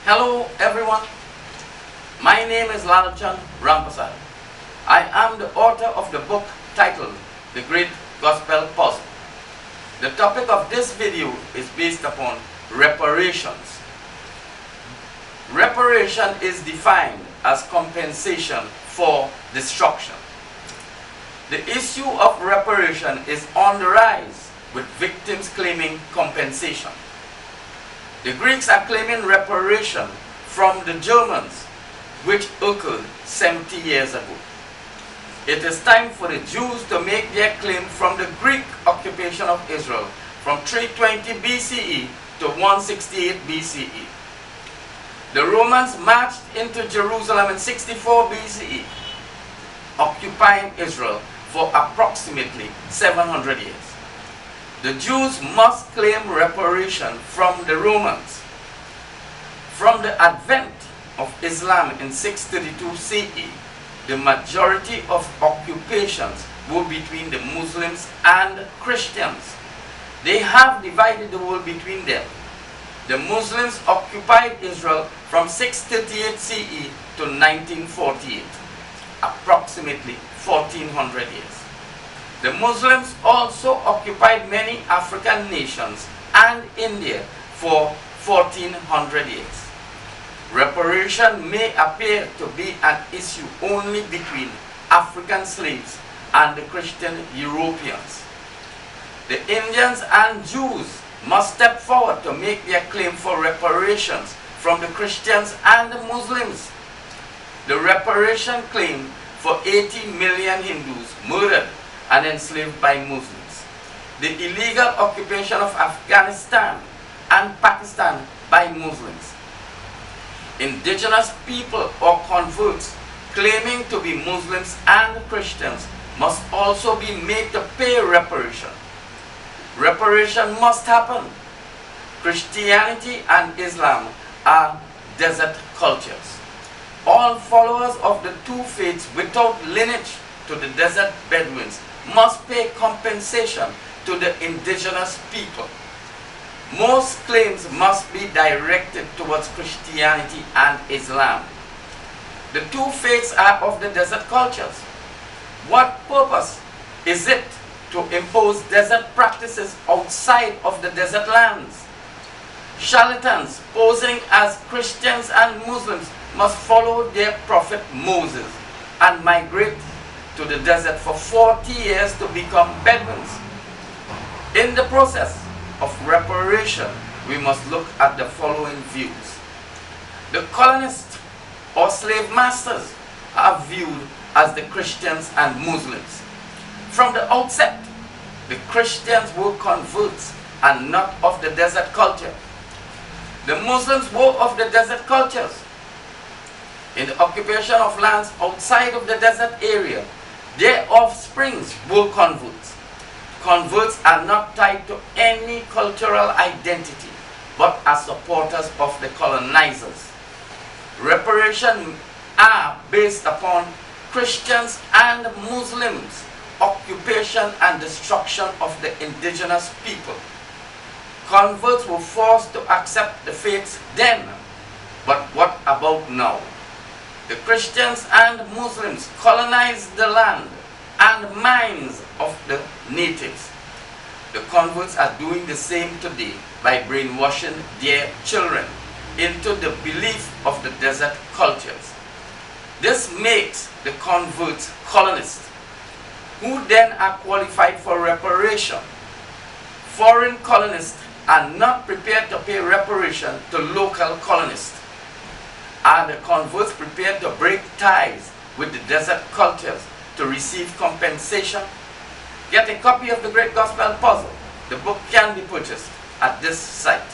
Hello everyone, my name is Lalchan Rampasad. I am the author of the book titled The Great Gospel Puzzle. The topic of this video is based upon reparations. Reparation is defined as compensation for destruction. The issue of reparation is on the rise, with victims claiming compensation. The Greeks are claiming reparation from the Germans, which occurred 70 years ago. It is time for the Jews to make their claim from the Greek occupation of Israel from 320 BCE to 168 BCE. The Romans marched into Jerusalem in 64 BCE, occupying Israel for approximately 700 years. The Jews must claim reparation from the Romans. From the advent of Islam in 632 CE, the majority of occupations were between the Muslims and Christians. They have divided the world between them. The Muslims occupied Israel from 638 CE to 1948, approximately 1400 years. The Muslims also occupied many African nations and India for 1400 years. Reparation may appear to be an issue only between African slaves and the Christian Europeans. The Indians and Jews must step forward to make their claim for reparations from the Christians and the Muslims. The reparation claim for 80 million Hindus murdered and enslaved by Muslims. The illegal occupation of Afghanistan and Pakistan by Muslims. Indigenous people or converts claiming to be Muslims and Christians must also be made to pay reparation. Reparation must happen. Christianity and Islam are desert cultures. All followers of the two faiths without lineage to the desert Bedouins must pay compensation to the indigenous people. Most claims must be directed towards Christianity and Islam. The two faiths are of the desert cultures. What purpose is it to impose desert practices outside of the desert lands? Charlatans posing as Christians and Muslims must follow their prophet Moses and migrate to the desert for 40 years to become Bedouins. In the process of reparation, we must look at the following views. The colonists or slave masters are viewed as the Christians and Muslims. From the outset, the Christians were converts and not of the desert culture. The Muslims were of the desert cultures. In the occupation of lands outside of the desert area, their offsprings were converts. Converts are not tied to any cultural identity, but are supporters of the colonizers. Reparations are based upon Christians and Muslims' occupation and destruction of the indigenous people. Converts were forced to accept the faiths then, but what about now? The Christians and Muslims colonized the land and minds of the natives. The converts are doing the same today by brainwashing their children into the belief of the desert cultures. This makes the converts colonists, who then are qualified for reparation. Foreign colonists are not prepared to pay reparation to local colonists. Are the converts prepared to break ties with the desert cultures to receive compensation? Get a copy of The Great Gospel Puzzle. The book can be purchased at this site.